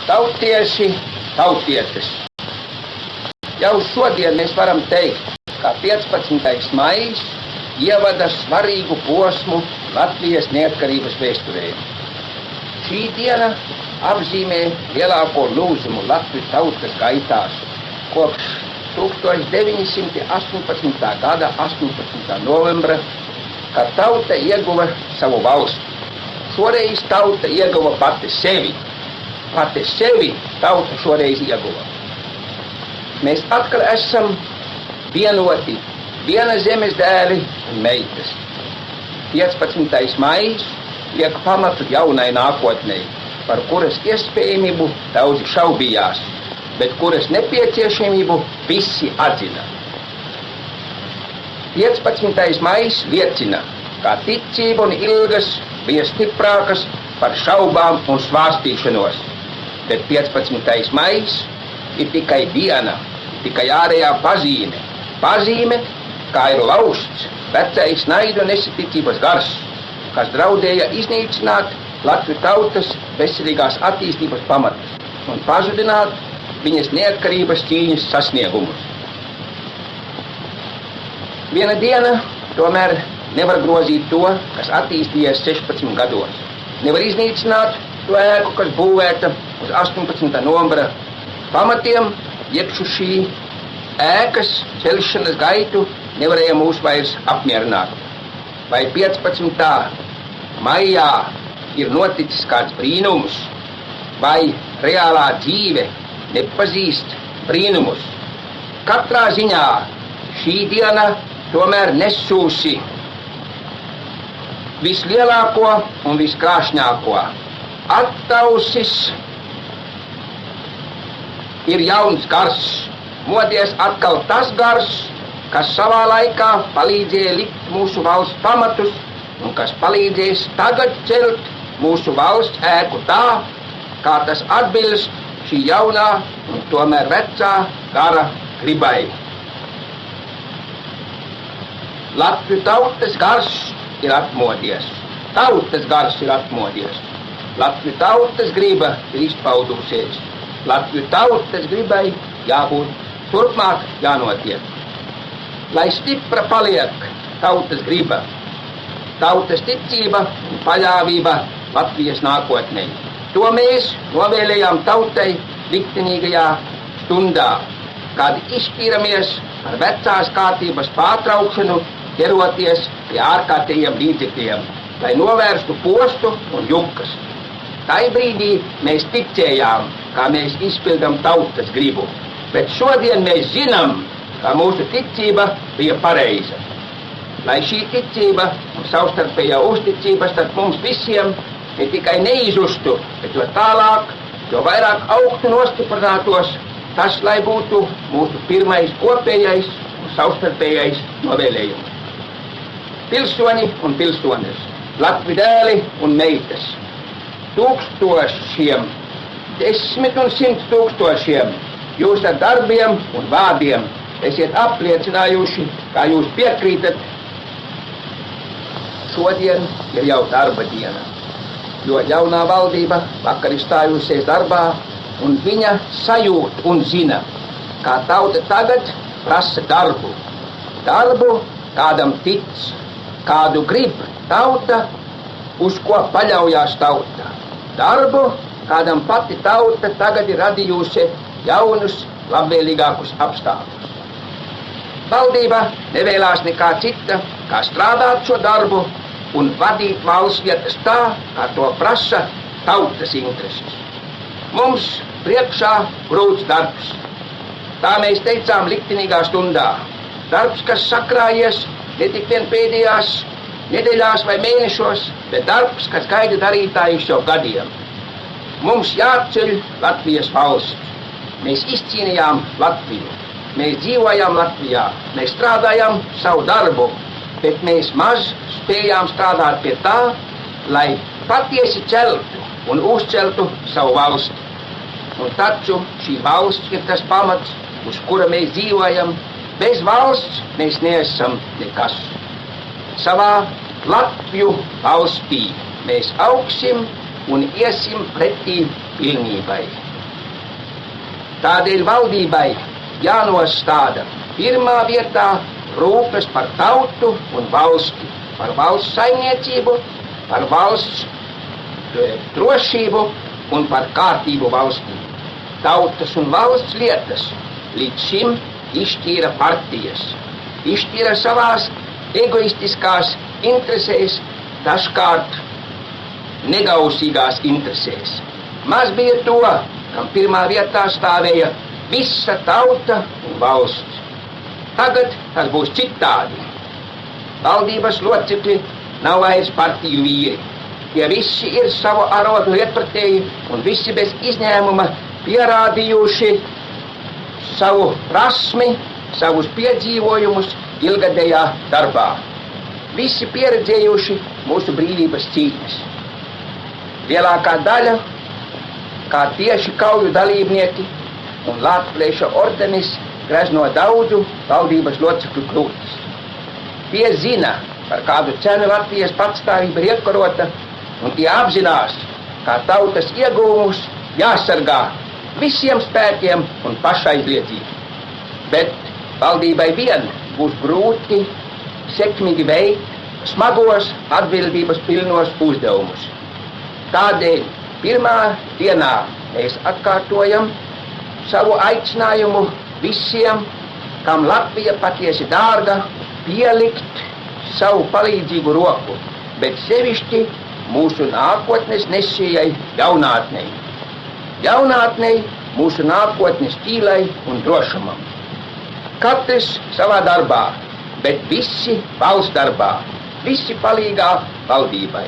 Tautieši, tautietes. Jau šodien mēs varam teikt, ka 15. maijs ievada svarīgu posmu Latvijas neatkarības vēsturē. Šī diena apzīmē lielāko lūzumu Latvijas tautas gaitās kopš 1918. gada 18. novembra, kad tauta ieguva savu valsti. Šoreiz tauta ieguva pati sevi. Pati sevi tauta šoreiz ieguva. Mēs atkal esam vienoti, viena zemes dēli un meitas. 15. maijs liek pamatu jaunai nākotnei, par kuras iespējamību daudzi šaubījās, bet kuras nepieciešamību visi atzina. 15. maijs liecina, ka ticība un ilgas bija stiprākas par šaubām un svāstīšanos, bet 15. maijs ir tikai diena, tikai ārējā pazīme. Pazīme, kā ir lausts vecais naidu nesaticības gars, kas draudēja iznīcināt Latvijas tautas veselīgās attīstības pamatus un pazudināt viņas neatkarības cīņas sasniegumus. Viena diena tomēr nevar grozīt to, kas attīstījies 16 gados. Nevar iznīcināt to ēku, kas būvēta uz 18. novembra pamatiem, iekšu šī ēkas celšanas gaitu nevarēja mūs vairs apmierināt. Vai 15. maijā ir noticis kāds brīnums, vai reālā dzīve nepazīst brīnumus. Katrā ziņā šī diena tomēr nesūsi vislielāko un viskrāšņāko. Attausis ir jauns gars, modies atkal tas gars, kas savā laikā palīdzēja likt mūsu valsts pamatus un kas palīdzēs tagad celt mūsu valsts ēku tā, kā tas atbilst šī jaunā un tomēr vecā gara gribai. Latvijas tautas gars ir atmodies. Tautas gars ir atmodies. Latvijas tautas griba ir izpaudusies. Latvijas tautas gribai jābūt turpmāk jānotiek. Lai stipra paliek tautas griba, tautas ticība un paļāvība Latvijas nākotnē. To mēs novēlējām tautai liktenīgajā stundā, kad izšķīramies ar vecās kārtības pārtraukšanu, ķeroties pie ārkārtējiem līdzekļiem, lai novērstu postu un jukas. Tai brīdī mēs ticējām, kā mēs izpildam tautas gribu, bet šodien mēs zinām, ka mūsu ticība bija pareiza. Lai šī ticība un savstarpējā uzticība starp mums visiem ne tikai neizustu, bet jo tālāk, jo vairāk augtu nostiprinātos, tas, lai būtu mūsu pirmais kopējais un savstarpējais novēlējums. Pilsoņi un pilsones, Latvijas dēli un meitas, tūkstošiem, 10 un 100 tūkstošiem jūs ar darbiem un vārdiem esiet apliecinājuši, kā jūs piekrītat. Šodien ir jau darba diena, jo jaunā valdība vakar izstājusies darbā, un viņa sajūt un zina, kā tauta tagad prasa darbu. Darbu, kādam tic, kādu grib tauta, uz ko paļaujās tauta. Darbu, kādam pati tauta tagad ir radījusi jaunus, labvēlīgākus apstākļus. Valdība nevēlās nekā cita, kā strādāt šo darbu un vadīt valsts vietas tā, kā to prasa tautas intereses. Mums priekšā grūts darbs. Tā mēs teicām liktenīgā stundā. Darbs, kas sakrājies ne tik vien pēdējās nedēļās vai mēnešos, bet darbs, kas gaida darītājus jau gadiem. Mums jāceļ Latvijas valsts. Mēs izcīnījām Latviju. Mēs dzīvojām Latvijā, mēs strādājām savu darbu, bet mēs maz spējām strādāt pie tā, lai patiesi celtu un uzceltu savu valsti. Un taču šī valsts ir tas pamats, uz kura mēs dzīvojam. Bez valsts mēs neesam nekas. Savā Latviju valstī mēs augsim un iesim pretī pilnībai. Tādēļ valdībai jānostāda pirmā vietā rūpes par tautu un valsti, par valsts saimniecību, par valsts drošību un par kārtību valstī. Tautas un valsts lietas līdz šim izšķīra partijas, izšķīra savās egoistiskās interesēs, dažkārt negausīgās interesēs. Maz bija to, kam pirmā vietā stāvēja visa tauta un valsts. Tagad tas būs citādi. Valdības locekļi nav vairs partiju vīri. Tie visi ir savu arodu lietpratēji un visi bez izņēmuma pierādījuši savu prasmi, savus piedzīvojumus ilgadējā darbā. Visi pieredzējuši mūsu brīvības cīņas. Lielākā daļa, kā tieši kauju dalībnieki un Latgaliešu ordenis, grezno daudzu valdības locekļu krūtis. Tie zina, par kādu cenu Latvijas patstāvība ir iekarota, un tie apzinās, kā tautas iegūmus jāsargā visiem spēkiem un pašaizliedzību. Bet valdībai vien būs grūti sekmīgi veikt smagos atbildības pilnos uzdevumus. Tādēļ pirmā dienā mēs atkārtojam savu aicinājumu visiem, kam Latvija patiesi dārga, pielikt savu palīdzīgu roku, bet sevišķi mūsu nākotnes nesējai jaunātnei. Jaunātnei, mūsu nākotnes ķīlai un drošumam. Katrs savā darbā, bet visi valsts darbā, visi palīgā valdībai.